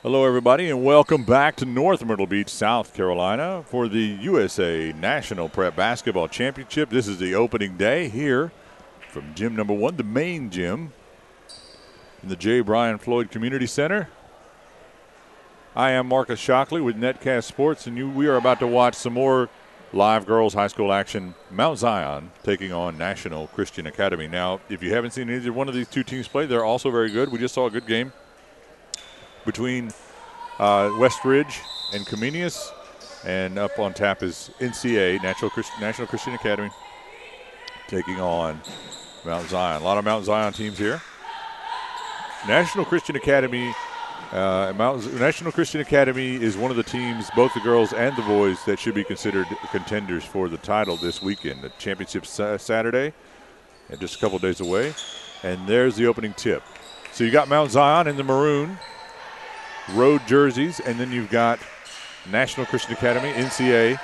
Hello, everybody, and welcome back to North Myrtle Beach, South Carolina for the USA National Prep Basketball Championship. This is the opening day here from gym number 1, the main gym in the J. Brian Floyd Community Center. I am Marcus Shockley with Netcast Sports, and we are about to watch some more live girls high school action. Mount Zion taking on National Christian Academy. Now, if you haven't seen either one of these two teams play, they're also very good. We just saw a good game between West Ridge and Comenius, and up on tap is NCA, National Christian Academy, taking on Mount Zion. A lot of Mount Zion teams here. National Christian Academy is one of the teams, both the girls and the boys, that should be considered contenders for the title this weekend. The championship Saturday, and just a couple days away. And there's the opening tip. So you got Mount Zion in the maroon road jerseys, and then you've got National Christian Academy, NCA,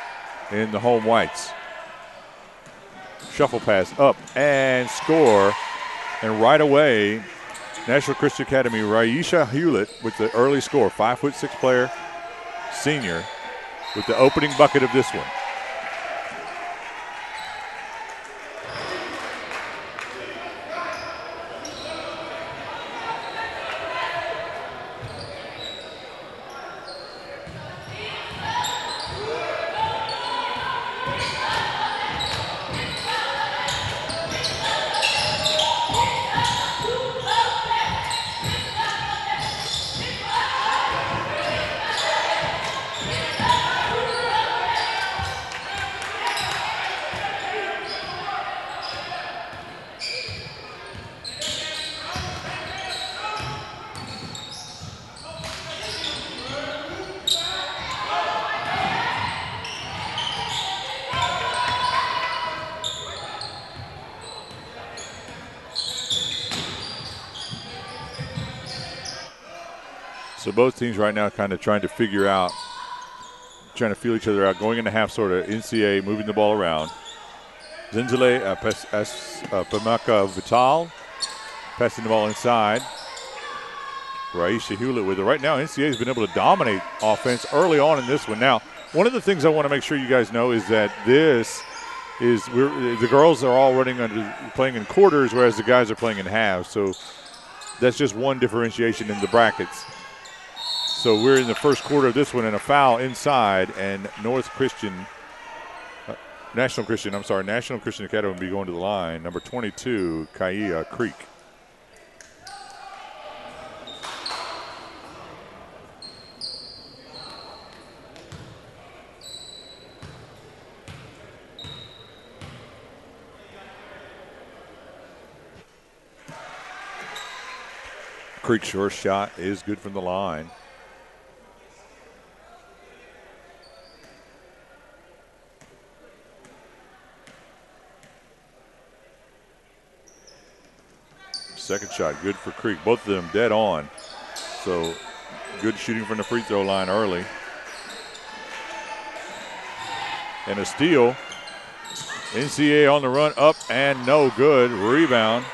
in the home whites. Shuffle pass up and score, and right away, National Christian Academy, Raisha Hewlett with the early score, 5'6" player, senior, with the opening bucket of this one. So both teams right now kind of trying to feel each other out, going into half sort of. NCA moving the ball around. Zenzele Pamaka Vital passing the ball inside. Raisha Hewlett with it. Right now, NCA has been able to dominate offense early on in this one. Now, one of the things I want to make sure you guys know is that the girls are all playing in quarters, whereas the guys are playing in halves. So that's just one differentiation in the brackets. So we're in the first quarter of this one, and a foul inside, and National Christian Academy will be going to the line. Number 22, Kaia Creek. Creek's short shot is good from the line. Second shot, good for Creek. Both of them dead on. So good shooting from the free throw line early. And a steal. NCA on the run, up and no good. Rebound.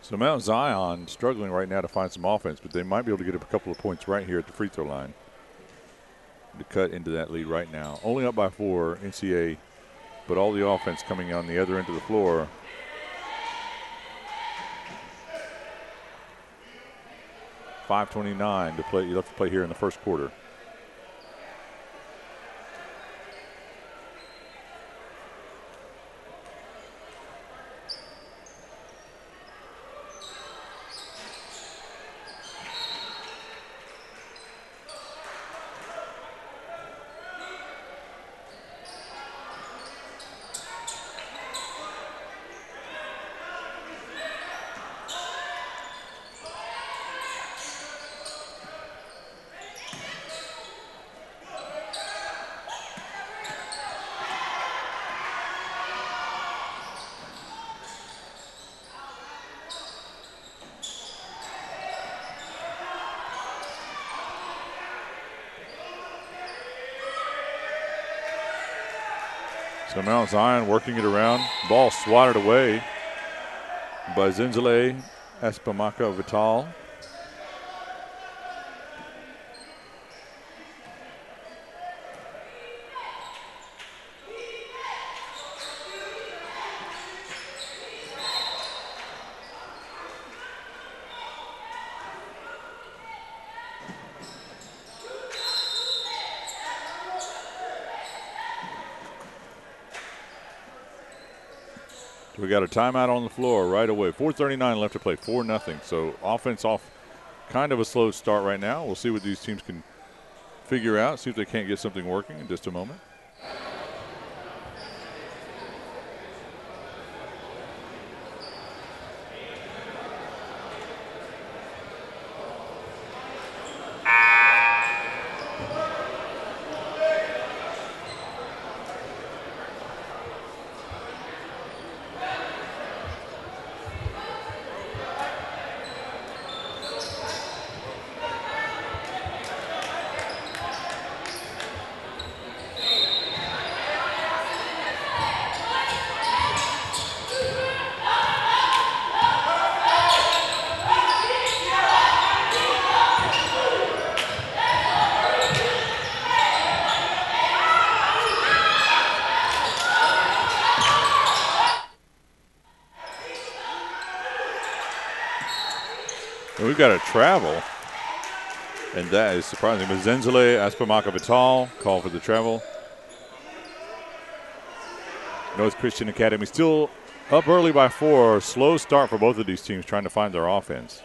So Mount Zion struggling right now to find some offense, but they might be able to get a couple of points right here at the free throw line to cut into that lead right now. Only up by 4, NCA, but all the offense coming on the other end of the floor. 5:29 to play. You have to play here in the first quarter. So Mount Zion working it around. Ball swatted away by Zenzele Espamaca Vital. We got a timeout on the floor right away. 4:39 left to play, 4-0. So offense off kind of a slow start right now. We'll see what these teams can figure out, see if they can't get something working in just a moment. We've got a travel, and that is surprising. But Zenzele Espamaca Vital called for the travel. North Christian Academy still up early by 4. Slow start for both of these teams trying to find their offense.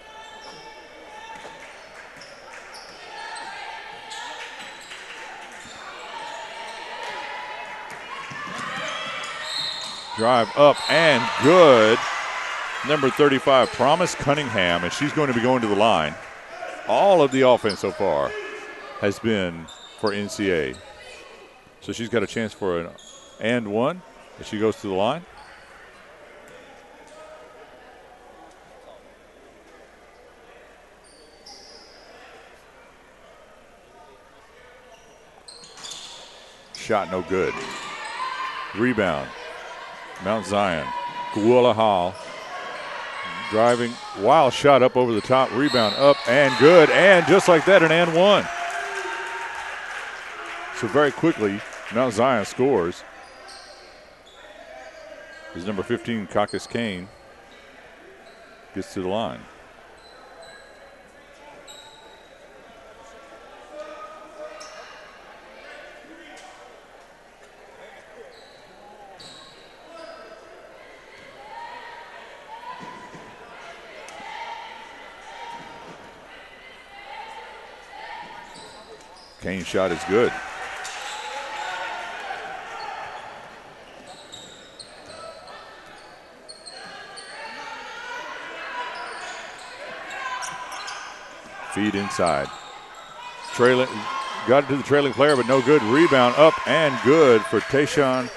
Drive up and good. Number 35, Promise Cunningham, and she's going to be going to the line. All of the offense so far has been for NCA. So she's got a chance for an and one as she goes to the line. Shot no good. Rebound. Mount Zion. Guala Hall. Driving, wild shot up over the top, rebound up and good, and just like that, an and one. So very quickly, Mount Zion scores. His number 15, Caucus Kane, gets to the line. Kane's shot is good. Feed inside. Trailing, got it to the trailing player, but no good. Rebound up and good for Tayshawn.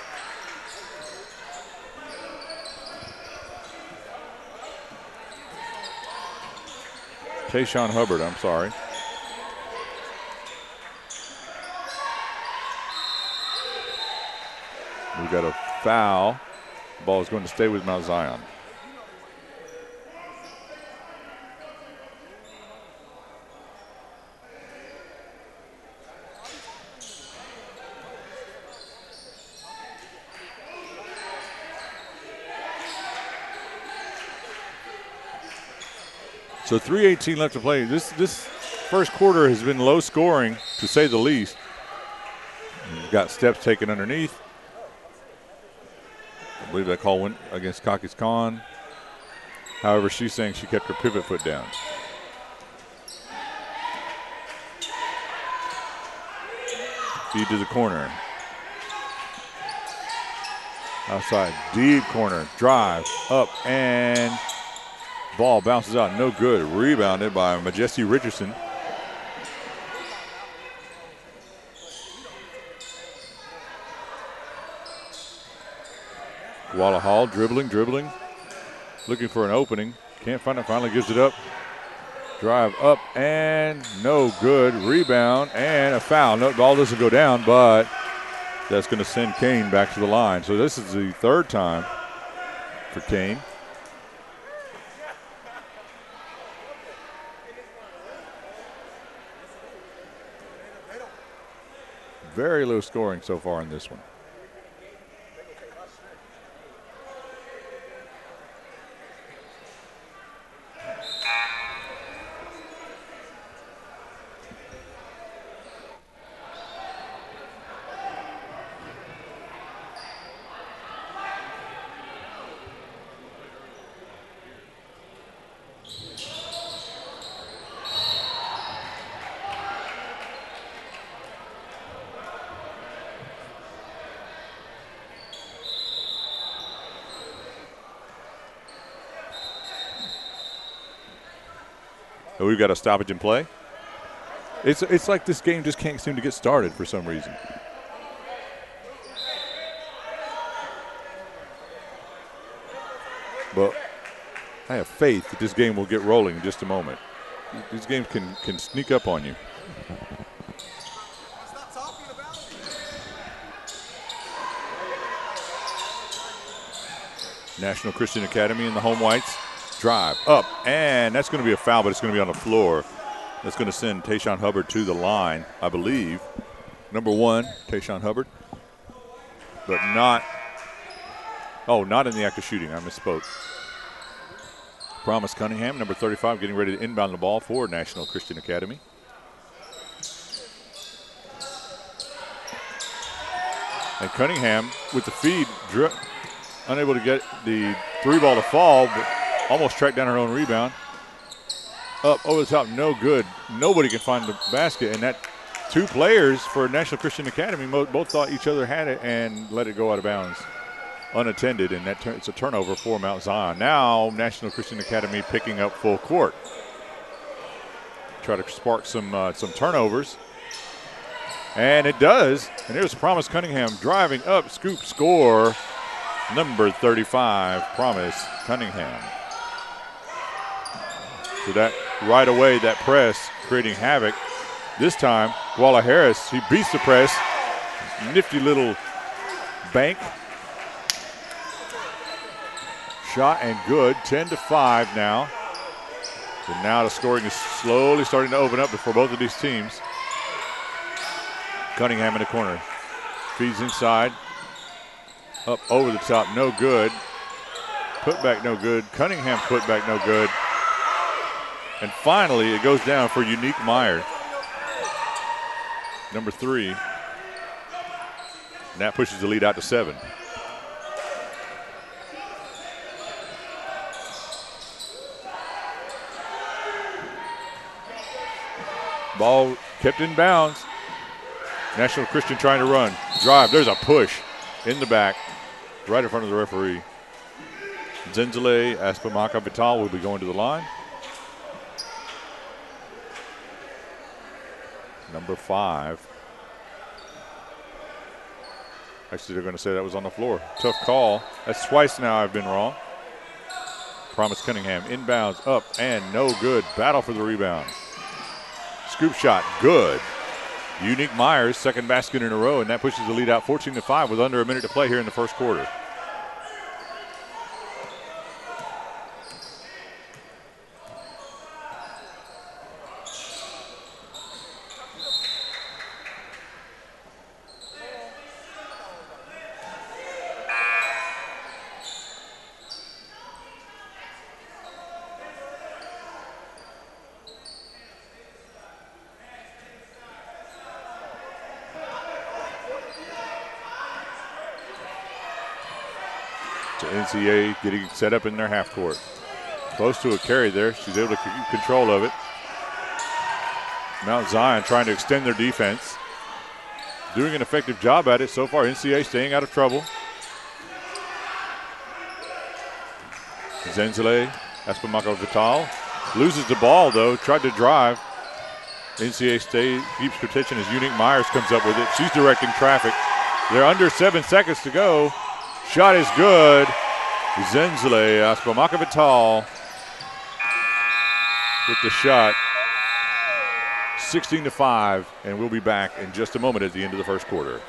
Tayshawn Hubbard, I'm sorry. We've got a foul. Ball is going to stay with Mount Zion. So 3:18 left to play. This first quarter has been low scoring, to say the least. You've got steps taken underneath. I believe that call went against Kakis Khan. However, she's saying she kept her pivot foot down. Feed to the corner. Outside, deep corner, drive, up, and ball bounces out. No good. Rebounded by Majesty Richardson. Walla Hall dribbling, looking for an opening. Can't find it, finally gives it up. Drive up and no good. Rebound and a foul. No, ball doesn't go down, but that's going to send Kane back to the line. So this is the third time for Kane. Very low scoring so far in this one. We've got a stoppage in play. It's like this game just can't seem to get started for some reason. But I have faith that this game will get rolling in just a moment. These games can sneak up on you. National Christian Academy in the home whites. Drive up, and that's going to be a foul, but it's going to be on the floor. That's going to send Tayshawn Hubbard to the line, I believe. Number 1, Tayshawn Hubbard. But not in the act of shooting. I misspoke. Promise Cunningham, number 35, getting ready to inbound the ball for National Christian Academy. And Cunningham with the feed, unable to get the 3-ball to fall, but almost tracked down her own rebound. Up over the top, no good. Nobody can find the basket, and that 2 players for National Christian Academy both thought each other had it and let it go out of bounds unattended, and it's a turnover for Mount Zion. Now National Christian Academy picking up full court. Try to spark some turnovers, and it does. And here's Promise Cunningham driving up, scoop, score. Number 35, Promise Cunningham. So that right away, that press creating havoc. This time, Walla Harris, he beats the press. Nifty little bank. Shot and good, 10-5 now. So now the scoring is slowly starting to open up for both of these teams. Cunningham in the corner. Feeds inside. Up over the top, no good. Put back, no good. Cunningham put back, no good. And finally, it goes down for Unique Meyer, number 3. And that pushes the lead out to 7. Ball kept in bounds. National Christian trying to run. Drive, there's a push in the back, right in front of the referee. Zenzele Aspamaka Vital will be going to the line. Number 5. Actually, they're going to say that was on the floor. Tough call. That's twice now I've been wrong. Promise Cunningham inbounds, up and no good. Battle for the rebound. Scoop shot, good. Unique Myers, second basket in a row, and that pushes the lead out 14-5 with under a minute to play here in the first quarter. So NCA getting set up in their half court. Close to a carry there. She's able to keep control of it. Mount Zion trying to extend their defense. Doing an effective job at it so far. NCA staying out of trouble. Zenzele, Espamaka Vital. Loses the ball though, tried to drive. NCA keeps contention as Unique Myers comes up with it. She's directing traffic. They're under 7 seconds to go. Shot is good. Zenzele, Espamaka Vital with the shot. 16-5, and we'll be back in just a moment at the end of the first quarter.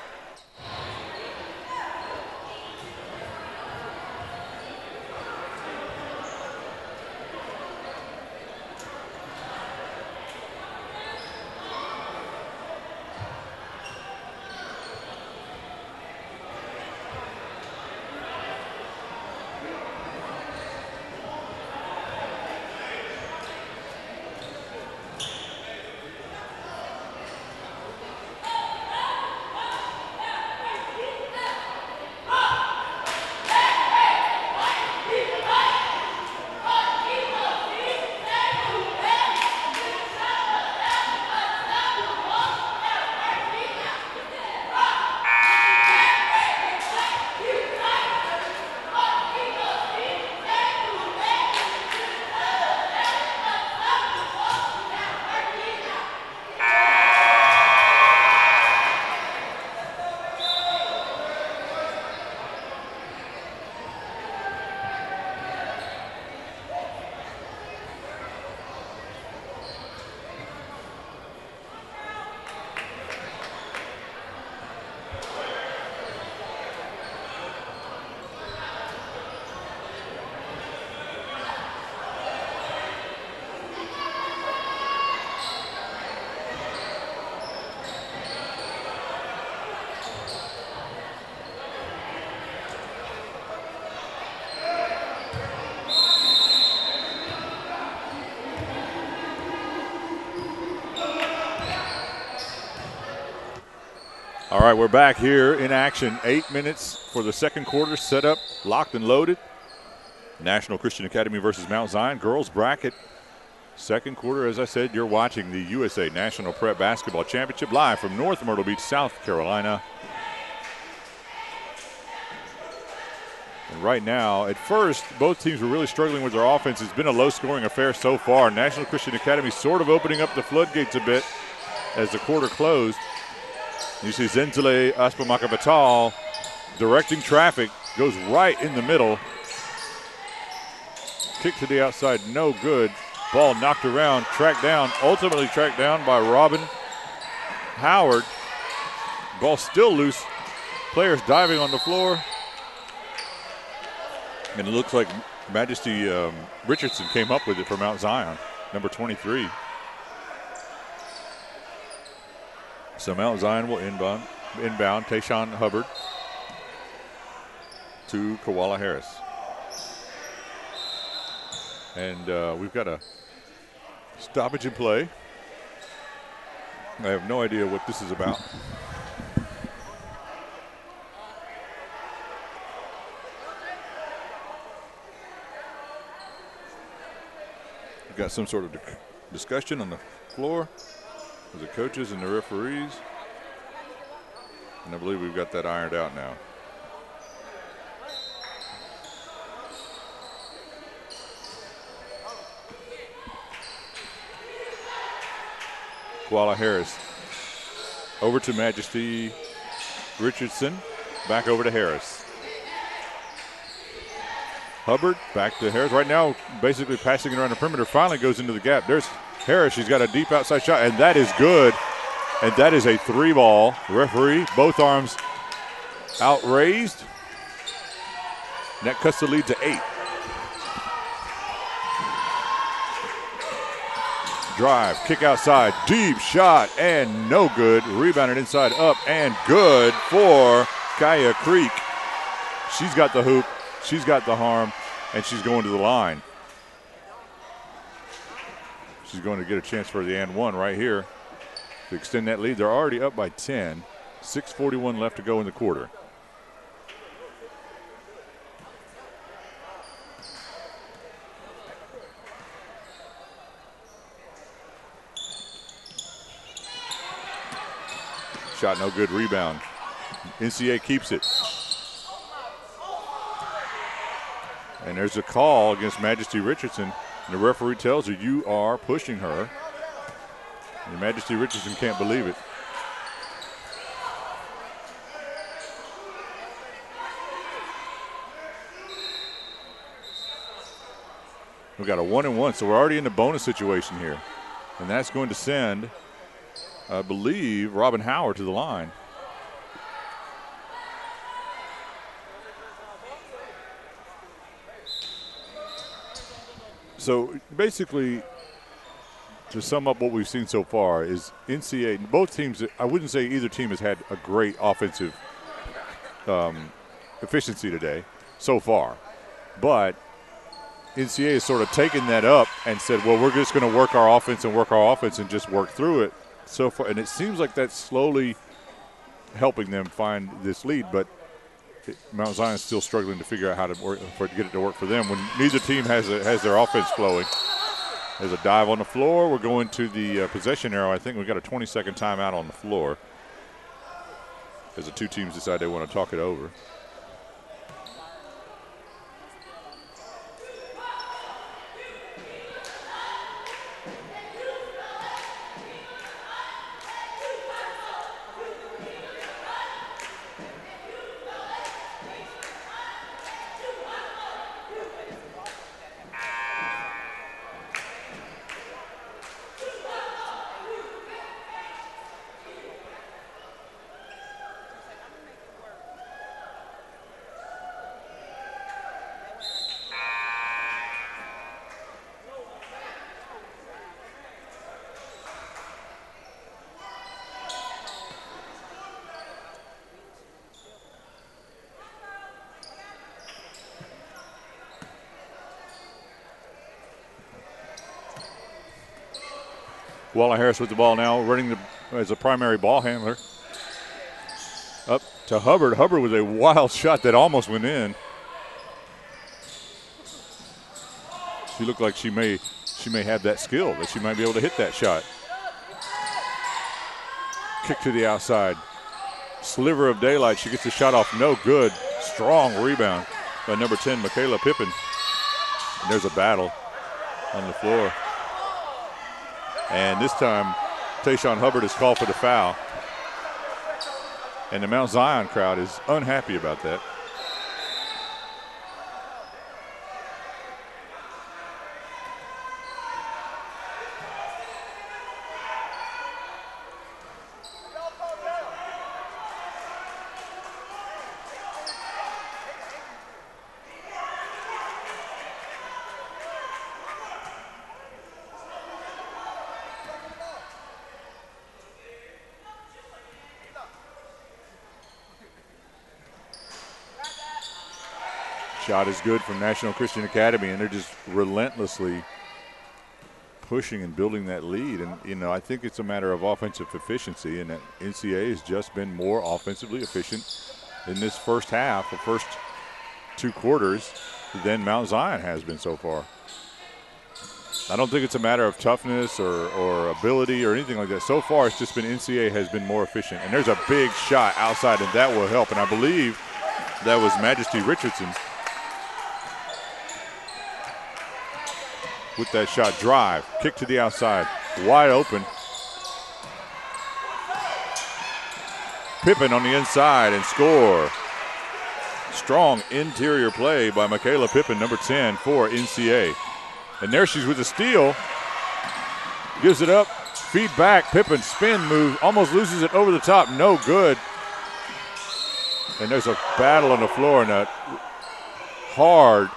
All right, we're back here in action. 8 minutes for the second quarter, set up, locked and loaded. National Christian Academy versus Mount Zion girls bracket. Second quarter, as I said, you're watching the USA National Prep Basketball Championship live from North Myrtle Beach, South Carolina. And right now, at first, both teams were really struggling with their offense. It's been a low-scoring affair so far. National Christian Academy sort of opening up the floodgates a bit as the quarter closed. You see Zenzele Espamaka Vital directing traffic, goes right in the middle. Kick to the outside, no good. Ball knocked around, ultimately tracked down by Robin Howard. Ball still loose. Players diving on the floor. And it looks like Majesty Richardson came up with it for Mount Zion, number 23. So Mount Zion will inbound Tayshawn Hubbard to Koala Harris. And we've got a stoppage in play. I have no idea what this is about. We've got some sort of discussion on the floor with the coaches and the referees. And I believe we've got that ironed out now. Koala Harris over to Majesty Richardson, back over to Harris. Hubbard back to Harris. Right now, basically passing it around the perimeter, finally goes into the gap. There's Harris. She's got a deep outside shot, and that is good. And that is a 3-ball. Referee, both arms outraised. And that cuts the lead to 8. Drive, kick outside, deep shot, and no good. Rebounded inside, up, and good for Kaya Creek. She's got the hoop, she's got the harm, and she's going to the line. She's going to get a chance for the and one right here to extend that lead. They're already up by 10. 6:41 left to go in the quarter. Shot no good, rebound. NCA keeps it. And there's a call against Majesty Richardson. And the referee tells her, you are pushing her. And Majesty Richardson can't believe it. We've got a 1-and-1, so we're already in the bonus situation here. And that's going to send, I believe, Robin Howard to the line. So basically, to sum up what we've seen so far is NCA, both teams, I wouldn't say either team has had a great offensive efficiency today so far. But NCA has sort of taken that up and said, well, we're just going to work our offense and just work through it so far. And it seems like that's slowly helping them find this lead. But Mount Zion's still struggling to figure out how to get it to work for them when neither team has their offense flowing. There's a dive on the floor. We're going to the possession arrow. I think we've got a 20-second timeout on the floor as the two teams decide they want to talk it over. Walla Harris with the ball now, running as a primary ball handler. Up to Hubbard. Hubbard with a wild shot that almost went in. She looked like she may have that skill, that she might be able to hit that shot. Kick to the outside. Sliver of daylight. She gets the shot off. No good. Strong rebound by number 10, Michaela Pippin. And there's a battle on the floor. And this time, Tayshawn Hubbard is called for the foul. And the Mount Zion crowd is unhappy about that. Shot is good from National Christian Academy, and they're just relentlessly pushing and building that lead. And, you know, I think it's a matter of offensive efficiency, and that NCA has just been more offensively efficient in this first half, the first two quarters, than Mount Zion has been so far. I don't think it's a matter of toughness or ability or anything like that. So far, it's just been NCA has been more efficient. And there's a big shot outside, and that will help. And I believe that was Majesty Richardson with that shot. Drive, kick to the outside, wide open. Pippin on the inside and score. Strong interior play by Michaela Pippin, number 10 for NCA. And there she's with the steal. Gives it up, feed back, Pippin spin move, almost loses it over the top, no good. And there's a battle on the floor and a hard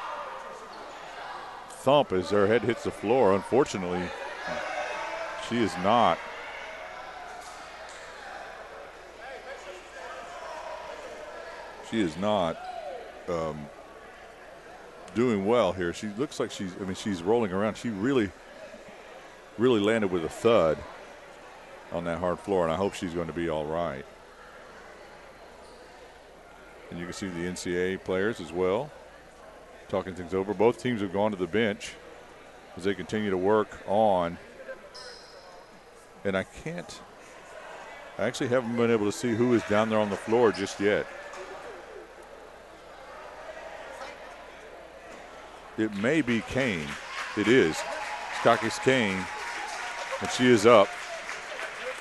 thump as her head hits the floor. Unfortunately, she is not. She is not doing well here. She looks like she's rolling around. She really landed with a thud on that hard floor, and I hope she's going to be all right. And you can see the NCAA players as well talking things over. Both teams have gone to the bench as they continue to work on. And I can't I actually haven't been able to see who is down there on the floor just yet. It may be Kane. It is. Skakis Kane. And she is up.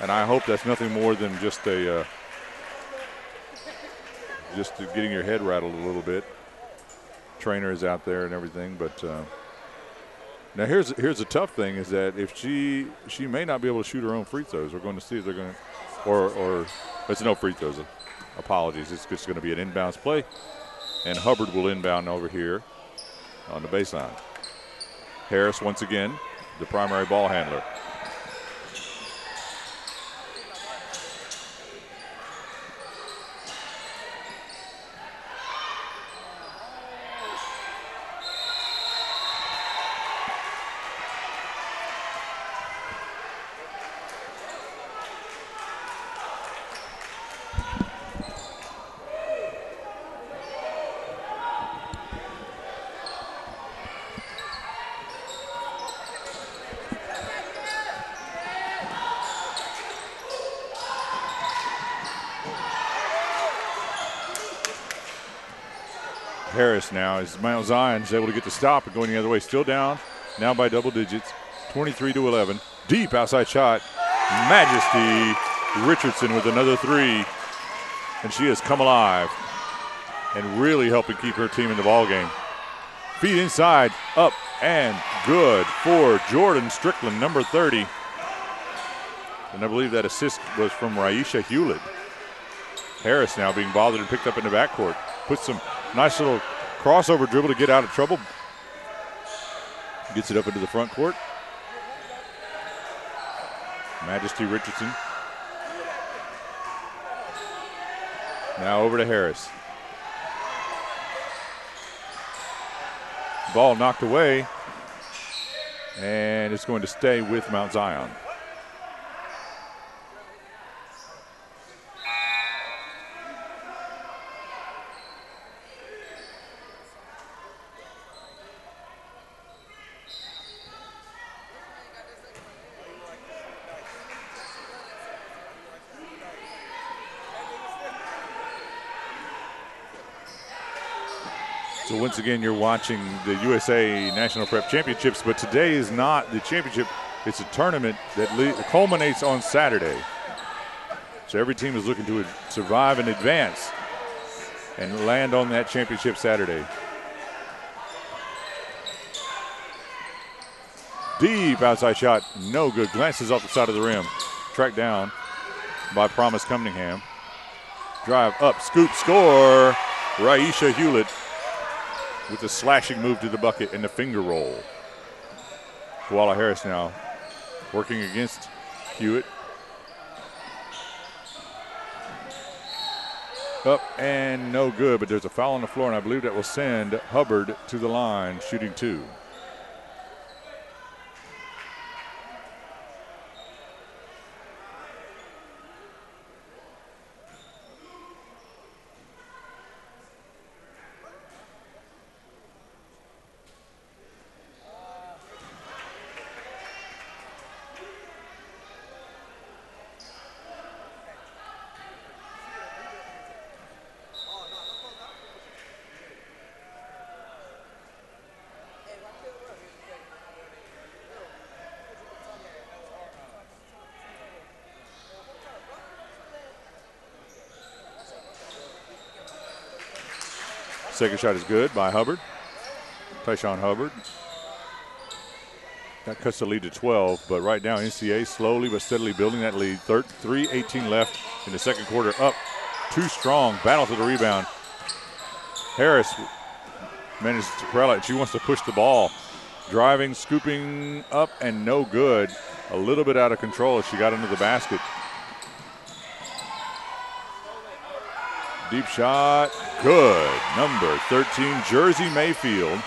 And I hope that's nothing more than just getting your head rattled a little bit. Trainer is out there and everything, but now here's a tough thing is that if she may not be able to shoot her own free throws. We're going to see if they're going to, or it's no free throws. Apologies. It's just going to be an inbounds play, and Hubbard will inbound over here on the baseline. Harris once again, the primary ball handler. Harris now as Mount Zion is able to get the stop and going the other way. Still down, now by double digits, 23-11. Deep outside shot. Majesty Richardson with another three. And she has come alive and really helping keep her team in the ball game. Feet inside, up and good for Jordan Strickland, number 30. And I believe that assist was from Raisha Hewlett. Harris now being bothered and picked up in the backcourt. Puts some nice little crossover dribble to get out of trouble. Gets it up into the front court. Majesty Richardson. Now over to Harris. Ball knocked away. And it's going to stay with Mount Zion. So once again, you're watching the USA National Prep Championships, but today is not the championship. It's a tournament that culminates on Saturday. So every team is looking to survive and advance and land on that championship Saturday. Deep outside shot, no good. Glances off the side of the rim. Tracked down by Promise Cunningham. Drive up, scoop, score. Raisha Hewlett with the slashing move to the bucket and the finger roll. Koala Harris now working against Hewitt. Up and no good, but there's a foul on the floor, and I believe that will send Hubbard to the line, shooting two. Second shot is good by Hubbard. Tyshawn Hubbard. That cuts the lead to 12, but right now NCA slowly but steadily building that lead. 3:18 left in the second quarter. Up, too strong, battle for the rebound. Harris manages to corral it. She wants to push the ball. Driving, scooping up, and no good. A little bit out of control as she got into the basket. Deep shot, good. Number 13, Jersey Mayfield,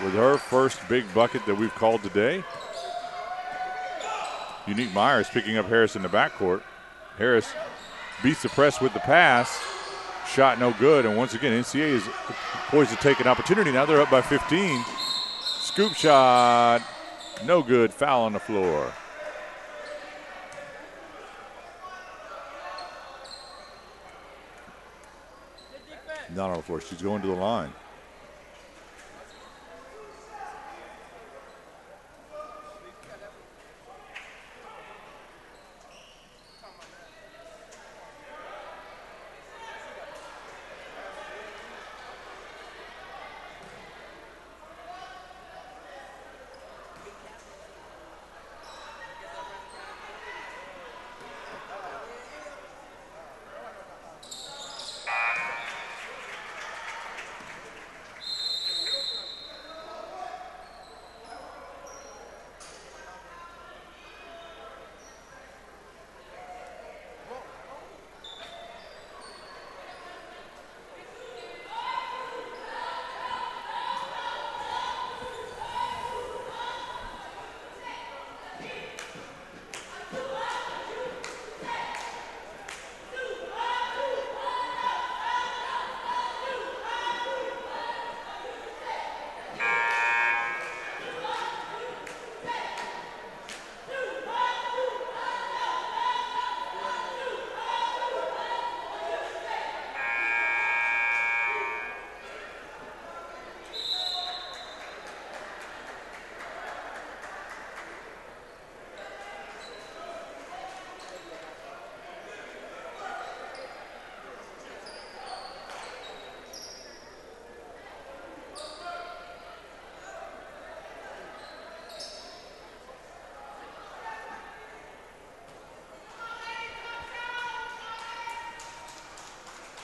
with her first big bucket that we've called today. Unique Myers picking up Harris in the backcourt. Harris beats the press with the pass. Shot no good, and once again, NCA is poised to take an opportunity. Now they're up by 15. Scoop shot, no good. Foul on the floor. Not on the floor. She's going to the line.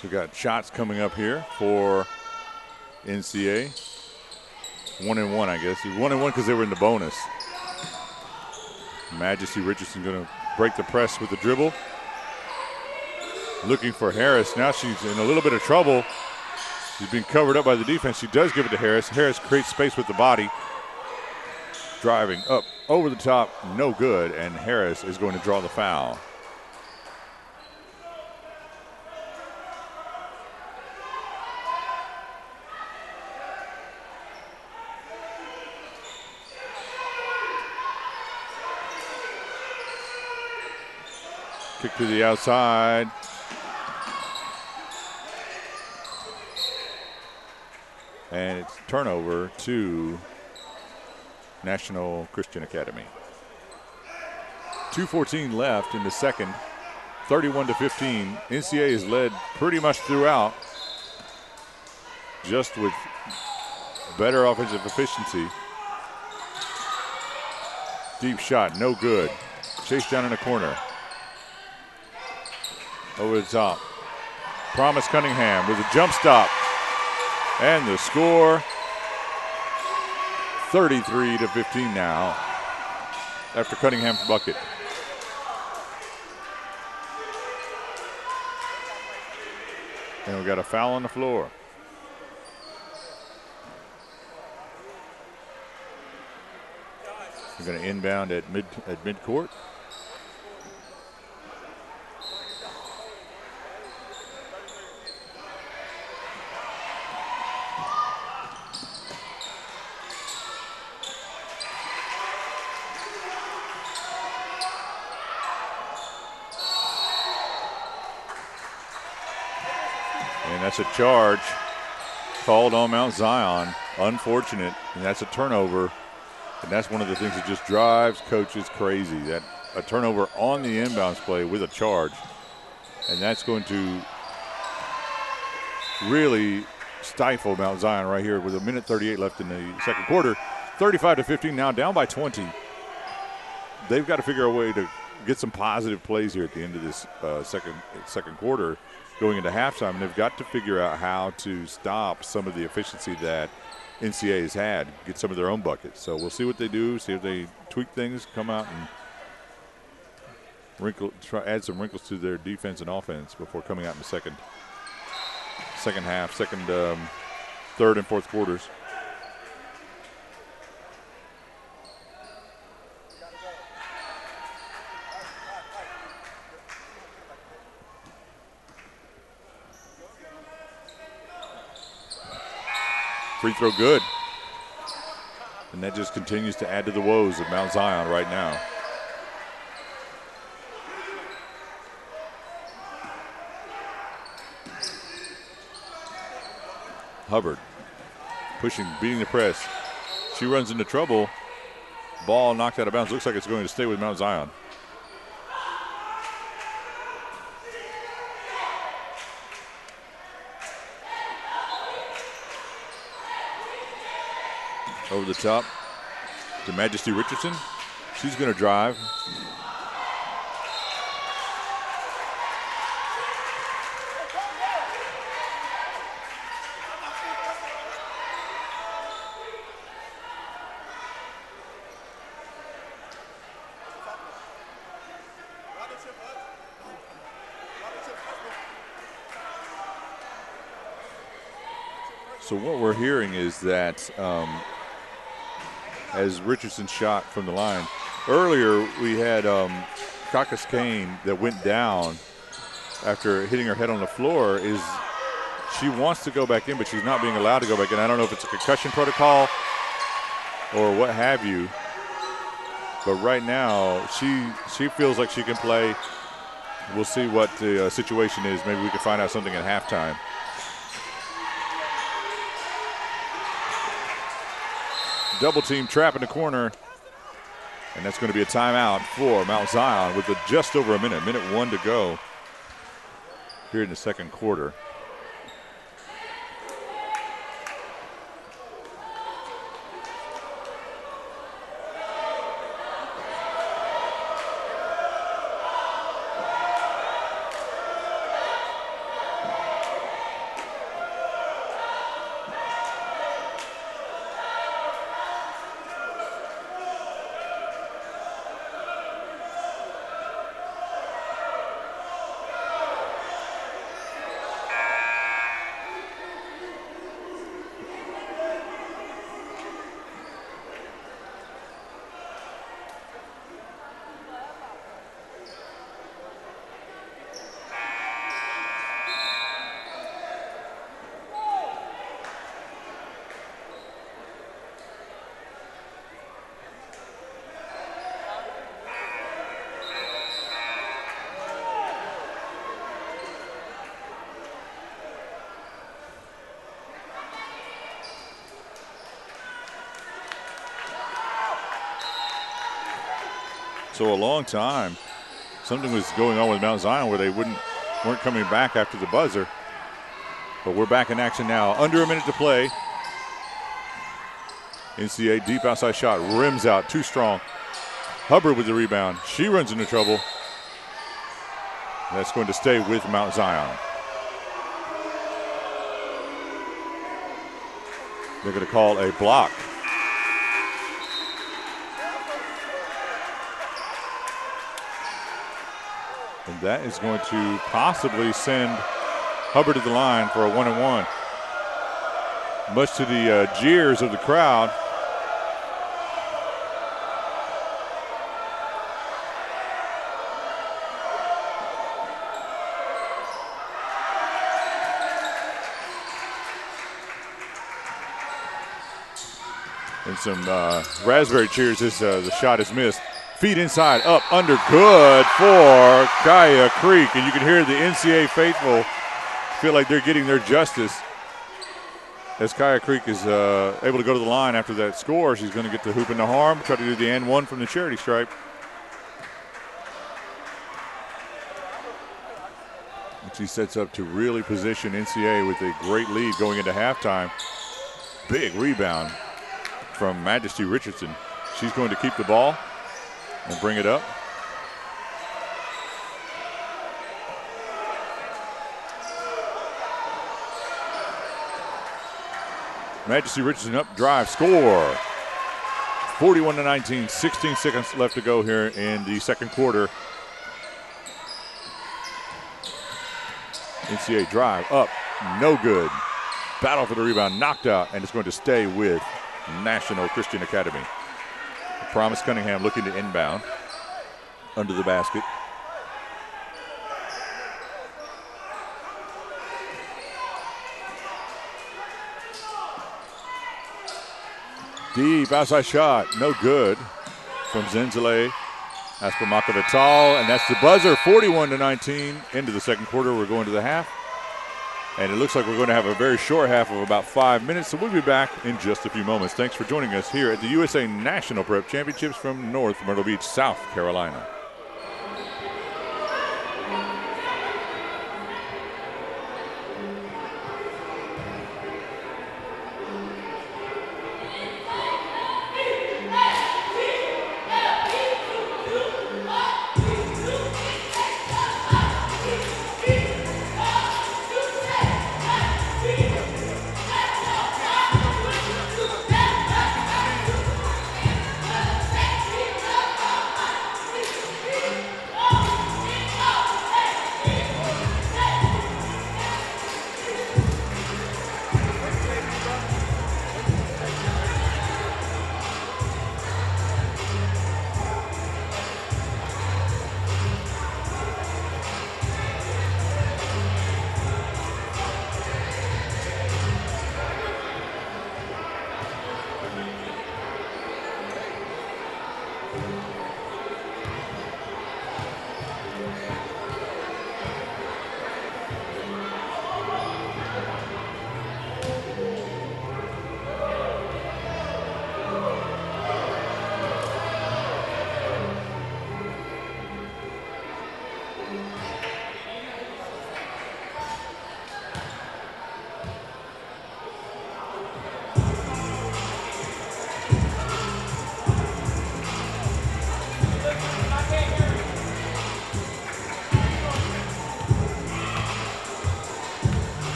So we got shots coming up here for NCA. 1-1, I guess. 1-1 because they were in the bonus. Majesty Richardson going to break the press with the dribble. Looking for Harris. Now she's in a little bit of trouble. She's being covered up by the defense. She does give it to Harris. Harris creates space with the body. Driving up over the top, no good, and Harris is going to draw the foul. Kick to the outside. And it's turnover to National Christian Academy. 2:14 left in the second. 31-15. NCA is led pretty much throughout, just with better offensive efficiency. Deep shot, no good. Chased down in the corner. Over the top. Promise Cunningham with a jump stop. And the score, 33-15 now, after Cunningham's bucket. And we got a foul on the floor. We're going to inbound at midcourt. That's a charge called on Mount Zion. Unfortunate, and that's a turnover. And that's one of the things that just drives coaches crazy, that a turnover on the inbounds play with a charge. And that's going to really stifle Mount Zion right here with 1:38 left in the second quarter. 35-15 now, down by 20. They've got to figure a way to get some positive plays here at the end of this second quarter. Going into halftime, and they've got to figure out how to stop some of the efficiency that NCA has had, get some of their own buckets. So we'll see what they do, see if they tweak things, come out and add some wrinkles to their defense and offense before coming out in the second half, third and fourth quarters. Free throw good. And that just continues to add to the woes of Mount Zion right now. Hubbard pushing, beating the press. She runs into trouble. Ball knocked out of bounds. Looks like it's going to stay with Mount Zion. Over the top to Majesty Richardson. She's going to drive. So what we're hearing is that as Richardson shot from the line. Earlier, we had Caucus Kane that went down after hitting her head on the floor. She wants to go back in, but she's not being allowed to go back in. I don't know if it's a concussion protocol or what have you. But right now, she feels like she can play. We'll see what the situation is. Maybe we can find out something at halftime. Double team trap in the corner. And that's going to be a timeout for Mount Zion with just over a minute. Minute 1 to go here in the second quarter. So a long time, something was going on with Mount Zion where they weren't coming back after the buzzer. But we're back in action now. Under a minute to play. NCA deep outside shot, rims out, too strong. Hubbard with the rebound. She runs into trouble. That's going to stay with Mount Zion. They're going to call a block. And that is going to possibly send Hubbard to the line for a 1-and-1. Much to the jeers of the crowd. And some raspberry cheers as the shot is missed. Feet inside, up, under, good for Kaya Creek. And you can hear the NCAA faithful feel like they're getting their justice as Kaya Creek is able to go to the line after that score. She's going to get the hoop in the arm, try to do the and one from the charity stripe. And she sets up to really position NCAA with a great lead going into halftime. Big rebound from Majesty Richardson. She's going to keep the ball and bring it up. Majesty Richardson up, drive, score. 41-19, 16 seconds left to go here in the second quarter. NCAA drive, up, no good. Battle for the rebound, knocked out, and it's going to stay with National Christian Academy. Promise Cunningham looking to inbound under the basket. Deep outside shot, no good from Zenzele Aspamaka Vital, and that's the buzzer. 41-19 into the second quarter. We're going to the half. And it looks like we're going to have a very short half of about 5 minutes, so we'll be back in just a few moments. Thanks for joining us here at the USA National Prep Championships from North Myrtle Beach, South Carolina.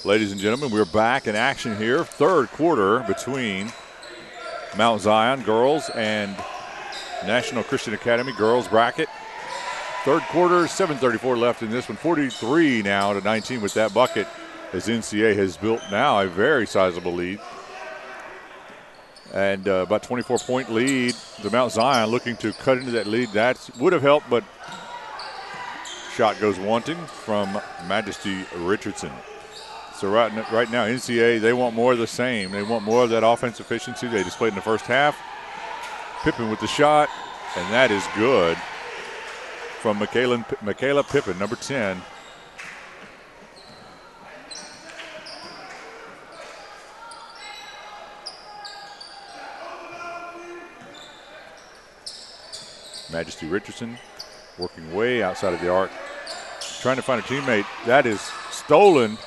Ladies and gentlemen, we're back in action here. Third quarter between Mount Zion girls and National Christian Academy girls bracket. Third quarter, 7:34 left in this one. 43 now to 19 with that bucket, as NCA has built now a very sizable lead. And about 24-point lead. The Mount Zion looking to cut into that lead. That would have helped, but shot goes wanting from Majesty Richardson. So right now, NCA, they want more of the same. They want more of that offensive efficiency they displayed in the first half. Pippen with the shot, and that is good from Michaela Pippen, number 10. Majesty Richardson working way outside of the arc, trying to find a teammate. That is stolen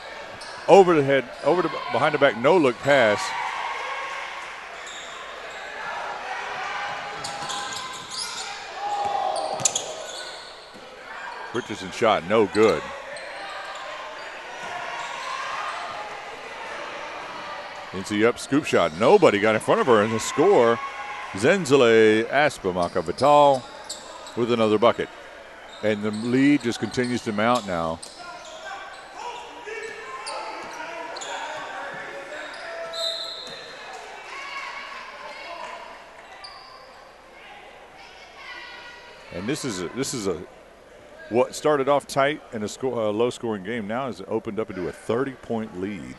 over the head, behind the back, no-look pass. Richardson shot no good. NC up, scoop shot. Nobody got in front of her, and the score, Zenzele Aspamaka Vital with another bucket. And the lead just continues to mount now. And this is what started off tight and a low-scoring game now has opened up into a 30-point lead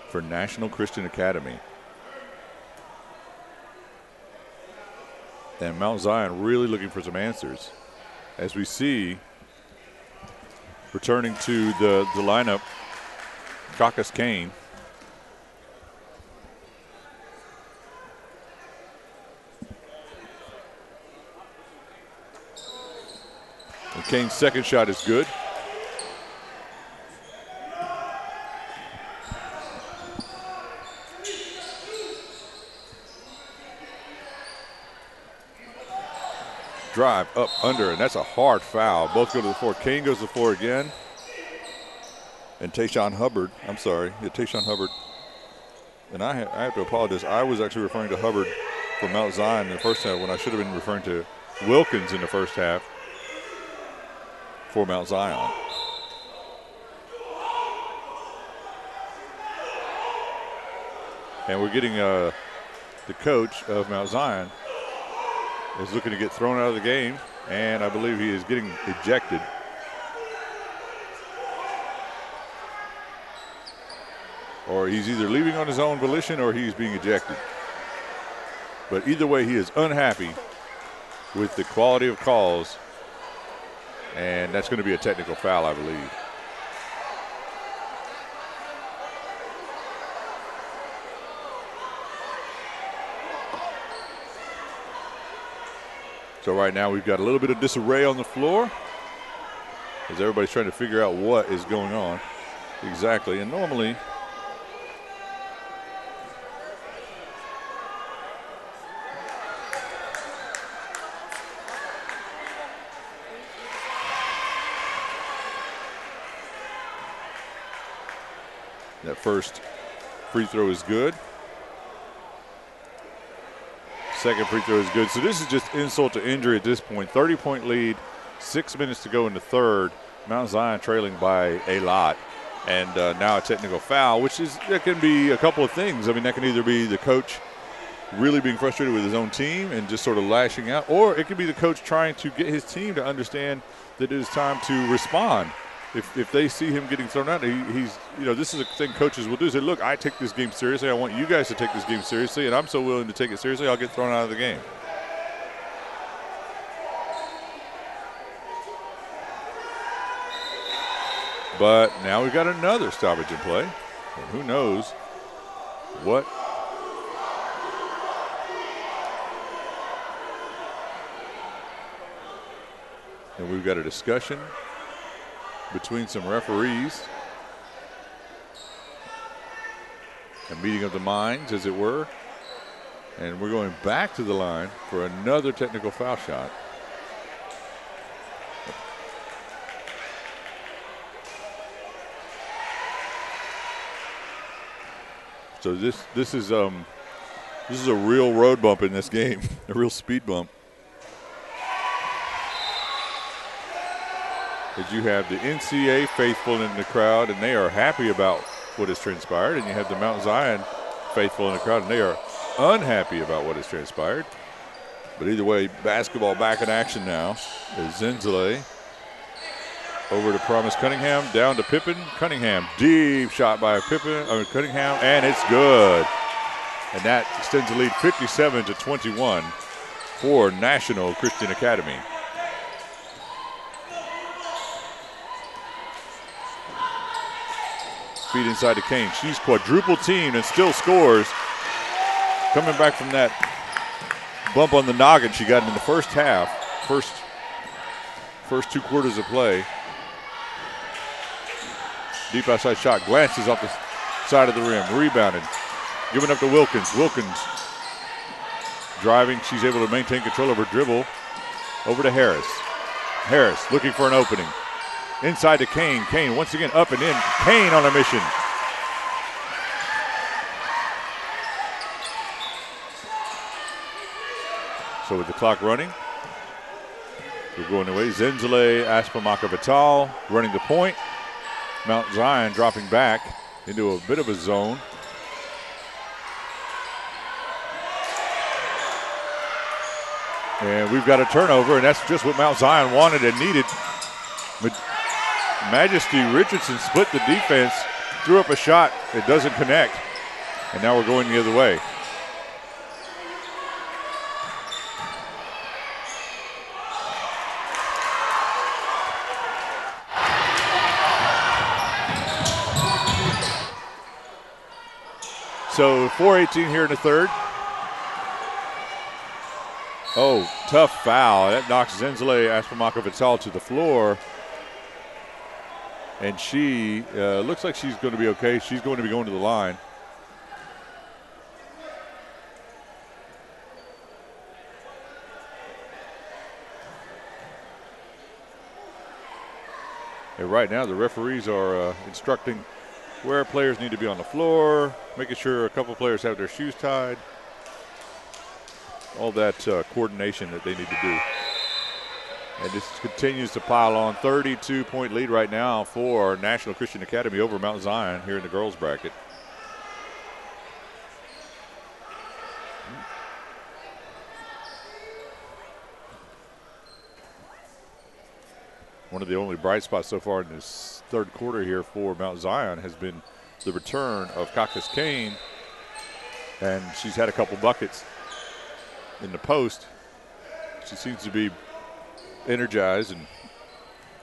for National Christian Academy. And Mount Zion really looking for some answers. As we see, returning to the lineup, Caucus Kane. And Kane's second shot is good. Drive up under, and that's a hard foul. Both go to the floor. Kane goes to the floor again. And Tayshawn Hubbard, Tayshawn Hubbard. And I have to apologize. I was actually referring to Hubbard for Mount Zion in the first half when I should have been referring to Wilkins in the first half for Mount Zion. And we're getting the coach of Mount Zion is looking to get thrown out of the game, and I believe he is getting ejected. Or he's either leaving on his own volition or he's being ejected. But either way, he is unhappy with the quality of calls, and that's going to be a technical foul, I believe. So right now we've got a little bit of disarray on the floor as everybody's trying to figure out what is going on exactly. And normally that first free throw is good. Second free throw is good. So this is just insult to injury at this point. 30-point lead, 6 minutes to go in the third. Mount Zion trailing by a lot. And now a technical foul, that can be a couple of things. I mean, that can either be the coach really being frustrated with his own team and just sort of lashing out, or it could be the coach trying to get his team to understand that it is time to respond. If they see him getting thrown out, he's this is a thing coaches will do. Say, look, I take this game seriously. I want you guys to take this game seriously, and I'm so willing to take it seriously, I'll get thrown out of the game. But now we've got another stoppage in play, and who knows what. And we've got a discussion between some referees, a meeting of the minds, as it were. And we're going back to the line for another technical foul shot. So this is a real road bump in this game, a real speed bump. As you have the NCA faithful in the crowd, and they are happy about what has transpired, and you have the Mount Zion faithful in the crowd, and they are unhappy about what has transpired. But either way, basketball back in action now as Zenzele over to Promise Cunningham, down to Pippen. Cunningham, deep shot by Cunningham, and it's good. And that extends the lead 57-21 for National Christian Academy. Feed inside to Kane. She's quadruple teamed and still scores. Coming back from that bump on the noggin she got in the first half, first 2 quarters of play. Deep outside shot, glances off the side of the rim, rebounded, giving up to Wilkins. Wilkins driving, she's able to maintain control of her dribble. Over to Harris. Harris looking for an opening. Inside to Kane. Kane once again up and in. Kane on a mission. So with the clock running, we're going away. Zenzele, Aspamaka Vital running the point. Mount Zion dropping back into a bit of a zone. And we've got a turnover, and that's just what Mount Zion wanted and needed. Majesty Richardson split the defense, threw up a shot, it doesn't connect, and now we're going the other way. So 4:18 here in the third. Oh, tough foul. That knocks Zenzele Aspamaka Vital to the floor. And she looks like she's going to be okay. She's going to be going to the line. And right now the referees are instructing where players need to be on the floor, making sure a couple players have their shoes tied. All that coordination that they need to do. And this continues to pile on. 32-point lead right now for National Christian Academy over Mount Zion here in the girls bracket. One of the only bright spots so far in this third quarter here for Mount Zion has been the return of Cactus Kane. And she's had a couple buckets in the post. She seems to be energized, and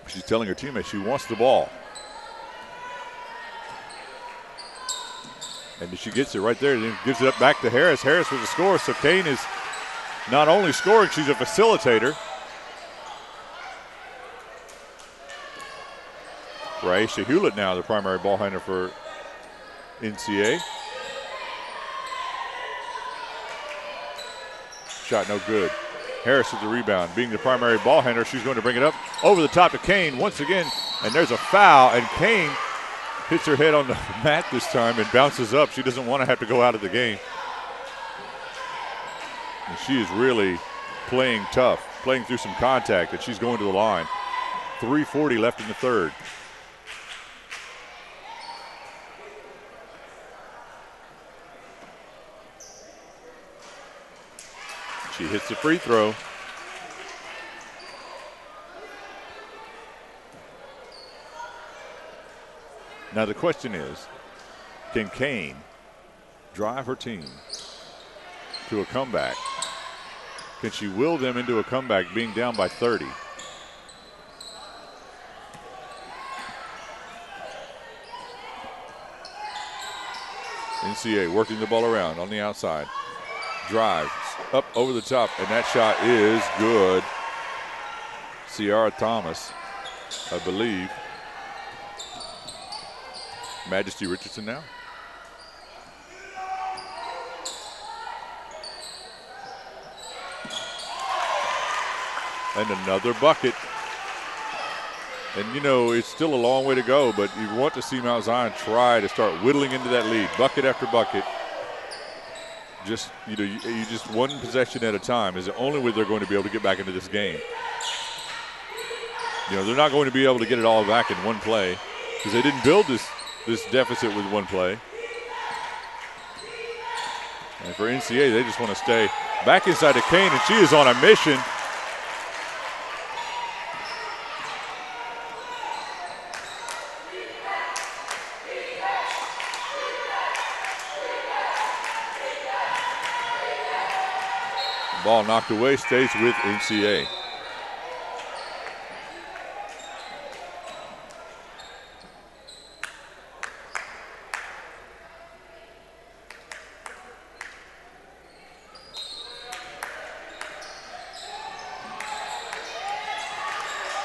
she's telling her teammates she wants the ball. And she gets it right there and then gives it up back to Harris. Harris with the score, so Kane is not only scoring, she's a facilitator. Raisha Hewlett now the primary ball handler for NCA. Shot no good. Harris with the rebound. Being the primary ball handler, she's going to bring it up over the top to Kane once again. And there's a foul, and Kane hits her head on the mat this time and bounces up. She doesn't want to have to go out of the game. And she is really playing tough, playing through some contact, and she's going to the line. 3:40 left in the third. She hits the free throw. Now the question is, can Kane drive her team to a comeback? Can she will them into a comeback being down by 30? NCA working the ball around on the outside. Drive up over the top, and that shot is good. Ciara Thomas, I believe. Majesty Richardson now. And another bucket. And, you know, it's still a long way to go, but you want to see Mount Zion try to start whittling into that lead, bucket after bucket. Just, you know, you just one possession at a time is the only way they're going to be able to get back into this game. You know, they're not going to be able to get it all back in one play because they didn't build this deficit with one play. And for NCA, they just want to stay back inside to Kane, and she is on a mission. Ball knocked away, stays with NCA.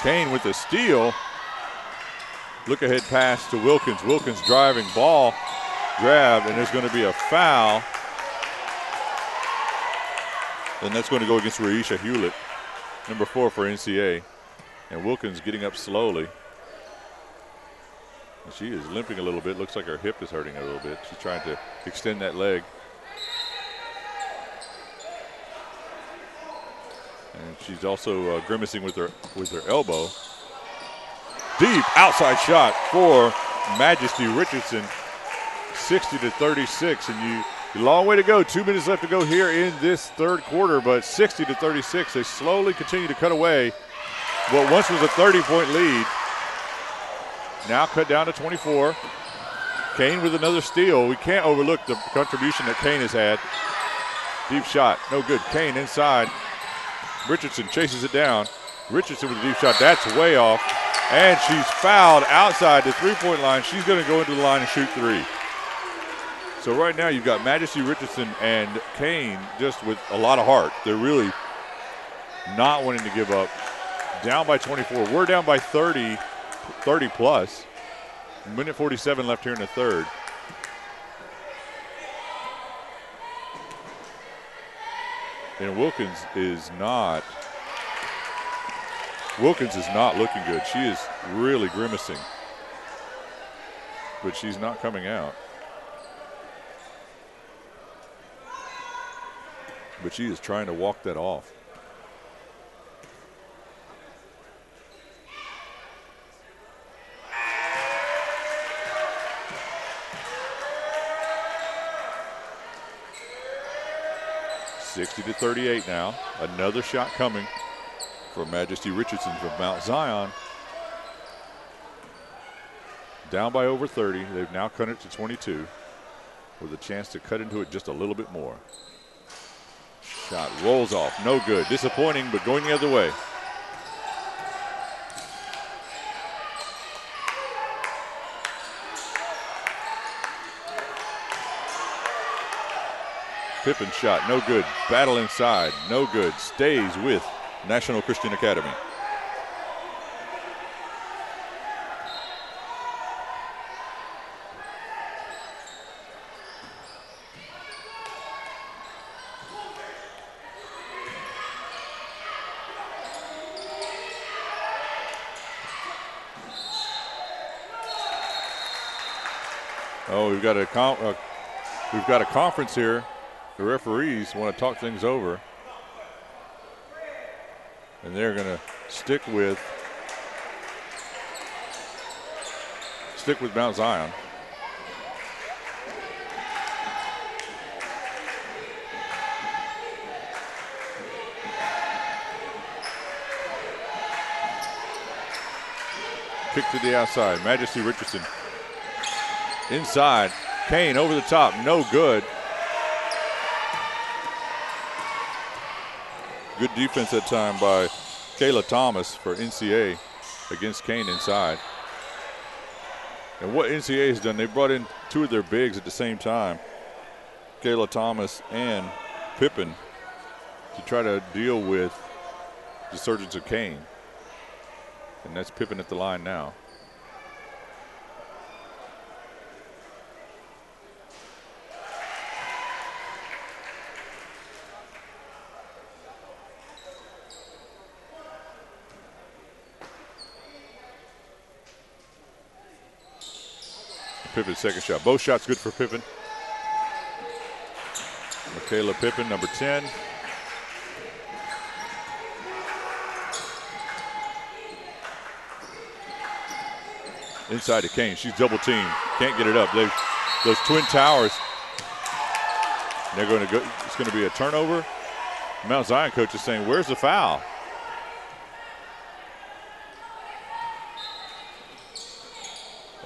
Kane with the steal. Look ahead pass to Wilkins. Wilkins driving, ball grabbed, and there's going to be a foul. And that's going to go against Raisha Hewlett, number 4 for NCA. And Wilkins getting up slowly. And she is limping a little bit. Looks like her hip is hurting a little bit. She's trying to extend that leg. And she's also grimacing with her elbow. Deep outside shot for Majesty Richardson, 60-36, and a long way to go. 2 minutes left to go here in this third quarter, but 60-36, they slowly continue to cut away what once was a 30-point lead. Now cut down to 24. Kane with another steal. We can't overlook the contribution that Kane has had. Deep shot, no good. Kane inside. Richardson chases it down. Richardson with a deep shot, that's way off. And she's fouled outside the three-point line. She's going to go into the line and shoot 3. So right now you've got Majesty Richardson and Kane just with a lot of heart. They're really not wanting to give up. Down by 24. We're down by 30 plus. Minute 47 left here in the third. And Wilkins is not looking good. She is really grimacing. But she's not coming out. But she is trying to walk that off. (60-38) now. Another shot coming for Majesty Richardson from Mount Zion. Down by over 30. They've now cut it to 22 with a chance to cut into it just a little bit more. Shot rolls off, no good. Disappointing, but going the other way. Pippen shot, no good. Battle inside, no good. Stays with National Christian Academy. Oh, we've got a conference here. The referees want to talk things over, and they're going to stick with Mount Zion. Kick to the outside. Majesty Richardson inside. Kane over the top, no good. Good defense that time by Kayla Thomas for NCA against Kane inside. And what NCA has done, they brought in 2 of their bigs at the same time, Kayla Thomas and Pippen, to try to deal with the surgence of Kane. And that's Pippen at the line now. Pippen's second shot. Both shots good for Pippen. Makayla Pippen, number 10. Inside to Kane. She's double teamed. Can't get it up. Those twin towers. They're going to go. It's going to be a turnover. Mount Zion coach is saying, "Where's the foul?"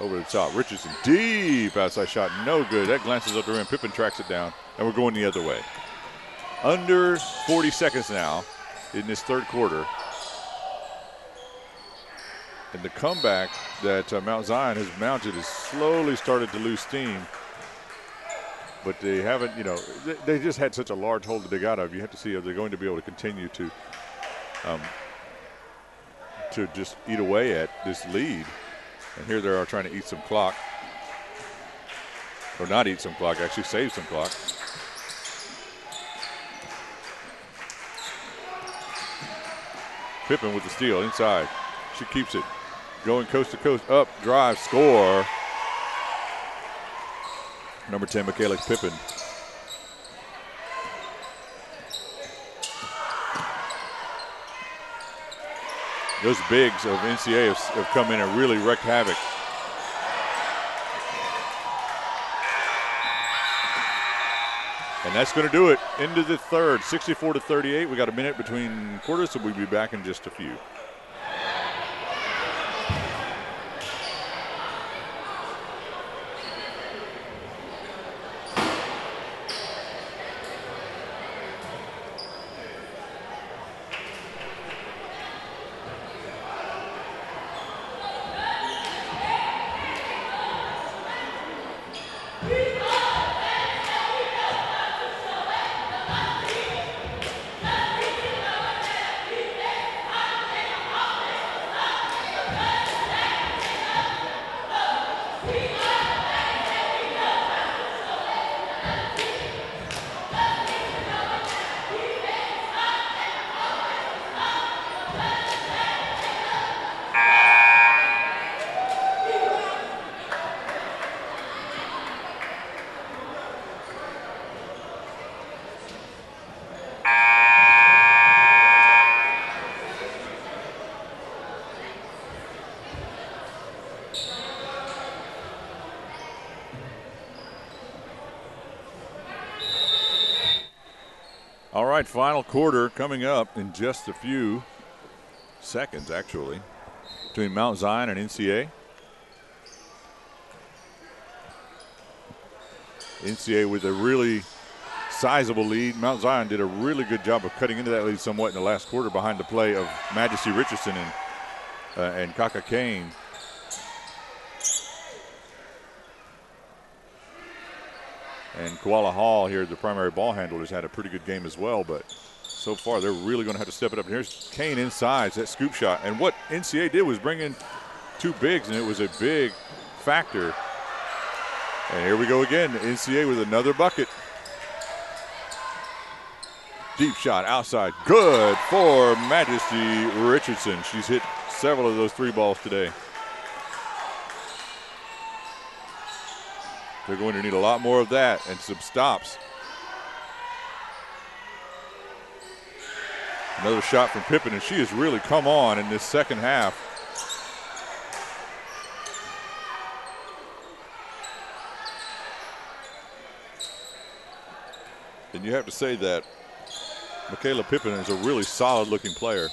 Over the top. Richardson deep outside shot. No good. That glances up the rim. Pippen tracks it down. And we're going the other way. Under 40 seconds now in this third quarter. And the comeback that Mount Zion has mounted has slowly started to lose steam. But they haven't, they just had such a large hold to dig out of. You have to see if they're going to be able to continue to just eat away at this lead. And here they are trying to eat some clock. Or not eat some clock, actually save some clock. Pippen with the steal inside. She keeps it. Going coast to coast, up, drive, score. Number 10, Makayla Pippen. Those bigs of NCAA have come in and really wreaked havoc. And that's going to do it into the third, 64-38. We got a minute between quarters, so we'll be back in just a few. All right, final quarter coming up in just a few seconds, actually, between Mount Zion and NCA. NCA with a really sizable lead. Mount Zion did a really good job of cutting into that lead somewhat in the last quarter behind the play of Majesty Richardson and Kaka Kane. And Koala Hall here, the primary ball handler, has had a pretty good game as well, but so far they're really going to have to step it up. And here's Kane inside, that scoop shot. And what NCA did was bring in two bigs, and it was a big factor. And here we go again, NCA with another bucket. Deep shot outside, good for Majesty Richardson. She's hit several of those three balls today. They're going to need a lot more of that and some stops. Another shot from Pippen, and she has really come on in this second half. And you have to say that Makayla Pippen is a really solid-looking player.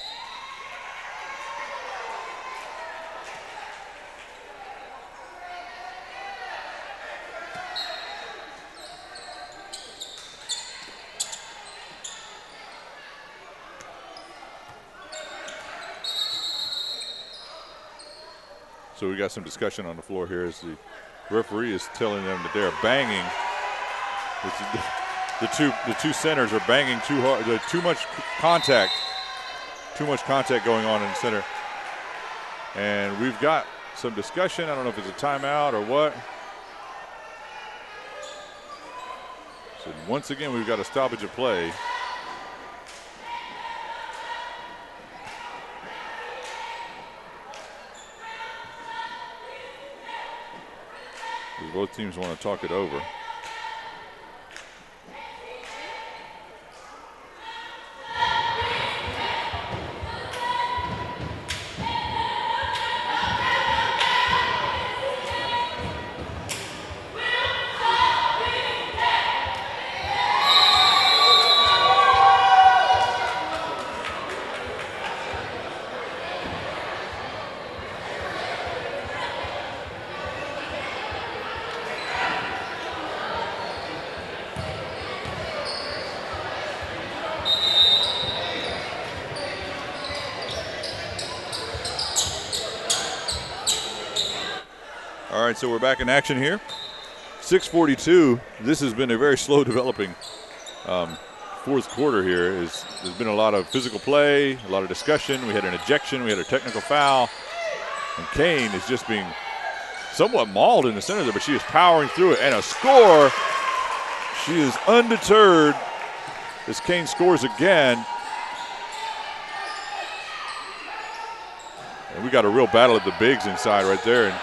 So we got some discussion on the floor here as the referee is telling them that they're banging. The two centers are banging too hard. There's too much contact going on in the center. And we've got some discussion. I don't know if it's a timeout or what. So once again, we've got a stoppage of play. Both teams want to talk it over. All right, so we're back in action here. 6:42. This has been a very slow developing fourth quarter here. There's been a lot of physical play, a lot of discussion. We had an ejection. We had a technical foul. And Kane is just being somewhat mauled in the center there, but she is powering through it. And a score. She is undeterred as Kane scores again. And we got a real battle at the bigs inside right there. And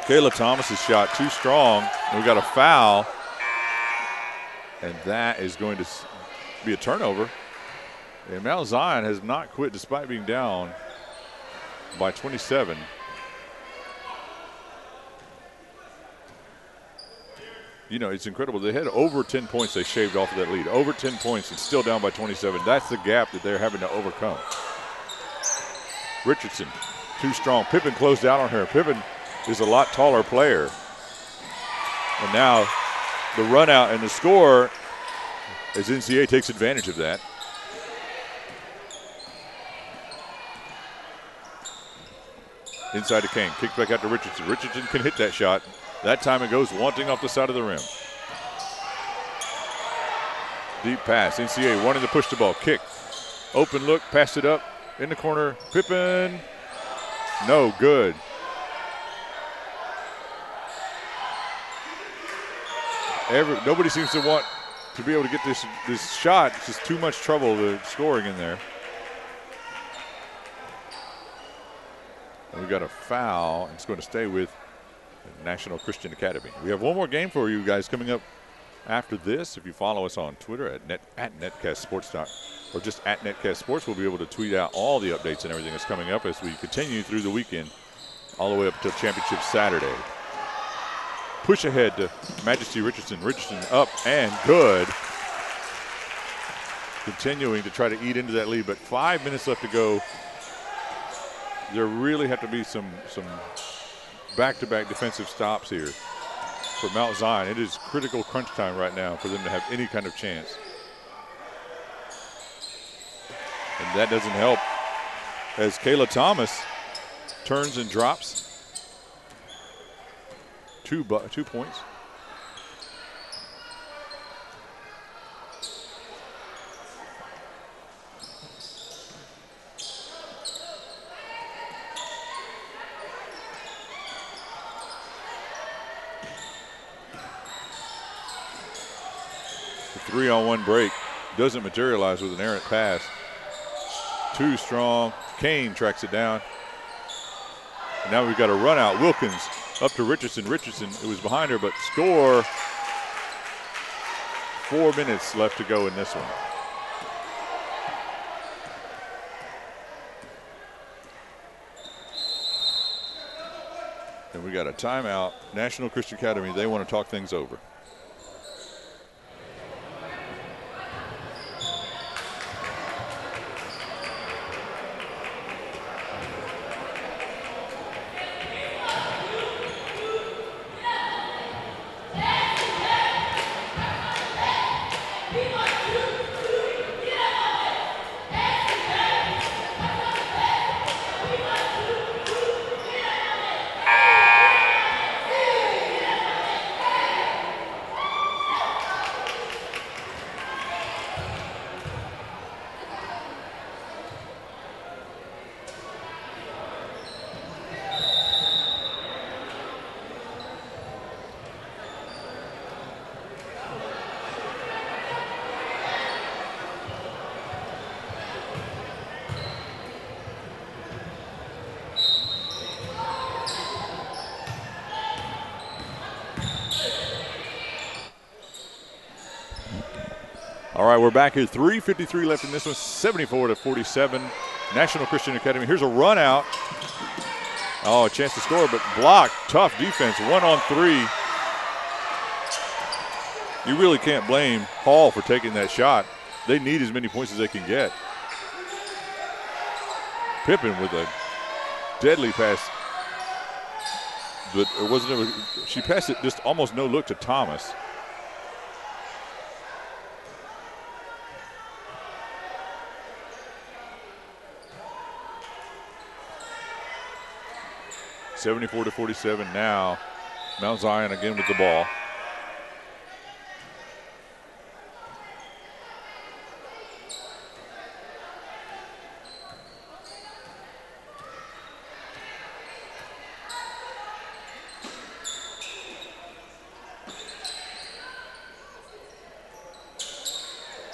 Kayla Thomas's shot too strong. And we got a foul. And that is going to be a turnover. And Mount Zion has not quit despite being down by 27. You know, it's incredible. They had over 10 points they shaved off of that lead. Over 10 points and still down by 27. That's the gap that they're having to overcome. Richardson, too strong. Pippen closed out on her. Pippen is a lot taller player. And now the run out and the score as NCAA takes advantage of that. Inside to Kane. Kick back out to Richardson. Richardson can hit that shot. That time it goes wanting off the side of the rim. Deep pass. NCAA wanting to push the ball. Kick. Open look. Passed it up in the corner. Pippen. No good. Nobody seems to want to be able to get this shot. It's just too much trouble scoring in there. And we got a foul. It's going to stay with National Christian Academy. We have one more game for you guys coming up after this. If you follow us on Twitter at NetcastSports or just at NetcastSports, we'll be able to tweet out all the updates and everything that's coming up as we continue through the weekend all the way up until Championship Saturday. Push ahead to Majesty Richardson. Richardson up and good. Continuing to try to eat into that lead, but 5 minutes left to go. There really have to be some back-to-back defensive stops here for Mount Zion. It is critical crunch time right now for them to have any kind of chance. And that doesn't help as Kayla Thomas turns and drops. 2 points. The 3-on-1 break doesn't materialize with an errant pass. Too strong. Kane tracks it down. And now we've got a run out. Wilkins up to Richardson. Richardson, it was behind her, but score. 4 minutes left to go in this one. And we got a timeout. National Christian Academy, they want to talk things over. All right, we're back here. 3:53 left in this one. 74-47. National Christian Academy. Here's a run out. Oh, a chance to score, but blocked. Tough defense. 1-on-3. You really can't blame Hall for taking that shot. They need as many points as they can get. Pippen with a deadly pass. But it wasn't. She passed it just almost no look to Thomas. (74-47) now. Mount Zion again with the ball.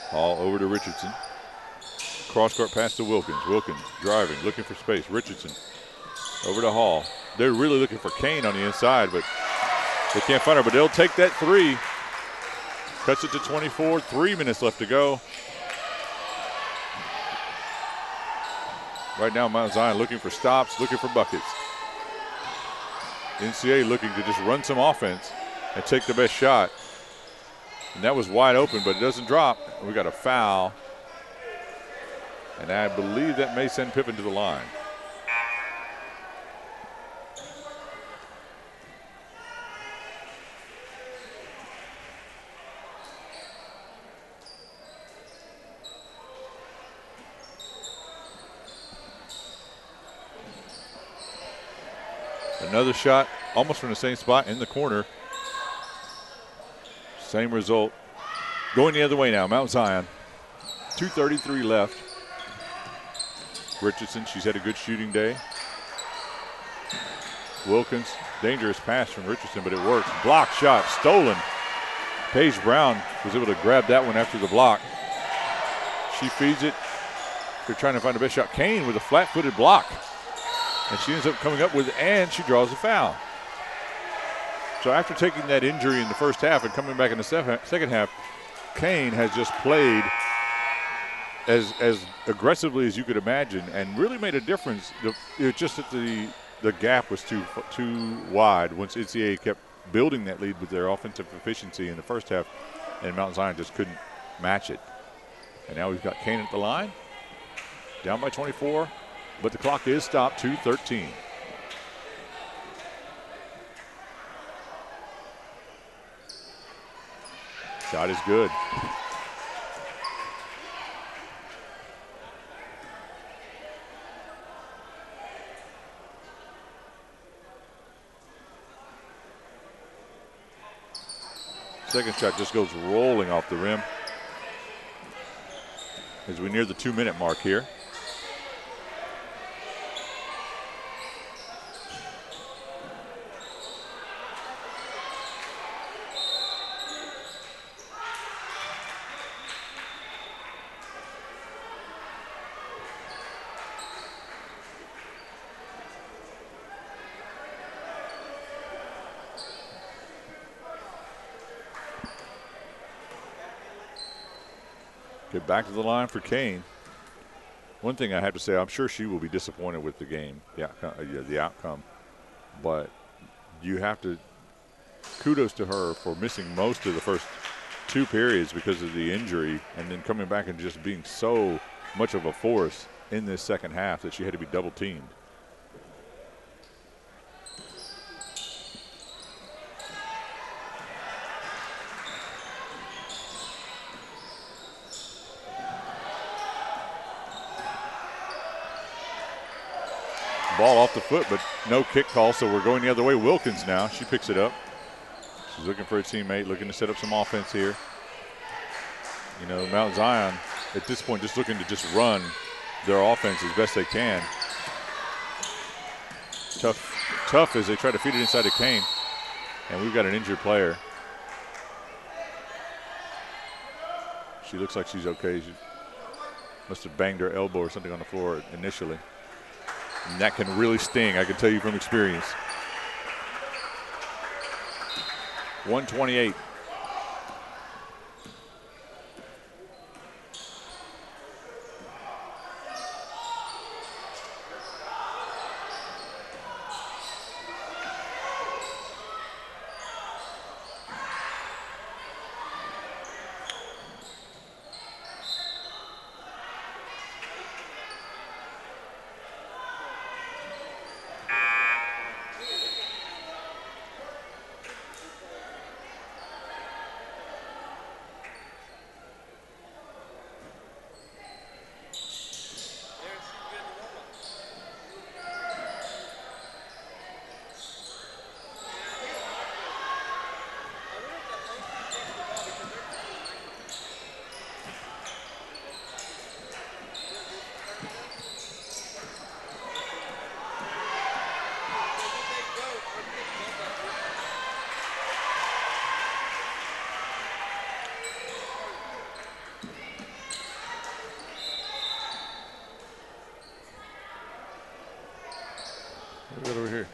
Hall over to Richardson. Cross-court pass to Wilkins. Wilkins driving, looking for space. Richardson over to Hall. They're really looking for Kane on the inside, but they can't find her. But they'll take that three. Cuts it to 24. 3 minutes left to go. Right now, Mount Zion looking for stops, looking for buckets. NCAA looking to just run some offense and take the best shot. And that was wide open, but it doesn't drop. We got a foul. And I believe that may send Pippen to the line. Another shot, almost from the same spot in the corner. Same result. Going the other way now, Mount Zion. 2:33 left. Richardson, she's had a good shooting day. Wilkins, dangerous pass from Richardson, but it works. Block shot, stolen. Paige Brown was able to grab that one after the block. She feeds it. They're trying to find the best shot. Kane with a flat-footed block. And she ends up coming up with, and she draws a foul. So after taking that injury in the first half and coming back in the second half, Kane has just played as aggressively as you could imagine and really made a difference. Just that the gap was too wide once NCAA kept building that lead with their offensive efficiency in the first half, and Mount Zion just couldn't match it. And now we've got Kane at the line, down by 24, but the clock is stopped, 2:13. Shot is good. Second shot just goes rolling off the rim as we near the 2-minute mark here. Get back to the line for Kane. One thing I have to say, I'm sure she will be disappointed with the game, the outcome. But you have to, kudos to her for missing most of the first 2 periods because of the injury, and then coming back and just being so much of a force in this second half that she had to be double teamed. Ball off the foot, but no kick call, so we're going the other way. Wilkins now, she picks it up. She's looking for a teammate, looking to set up some offense here. You know, Mount Zion at this point just looking to just run their offense as best they can. Tough as they try to feed it inside to Kane. And we've got an injured player. She looks like she's okay. She must have banged her elbow or something on the floor initially. And that can really sting, I can tell you from experience. 128. over here.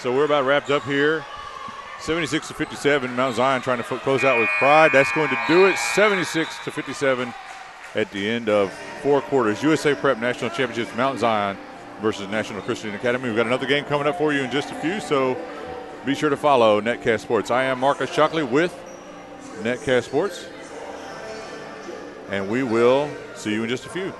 So we're about wrapped up here. 76-57, Mount Zion trying to close out with pride. That's going to do it. 76-57 at the end of 4 quarters. USA Prep National Championships, Mount Zion versus National Christian Academy. We've got another game coming up for you in just a few, so be sure to follow Netcast Sports. I am Marcus Shockley with Netcast Sports, and we will see you in just a few.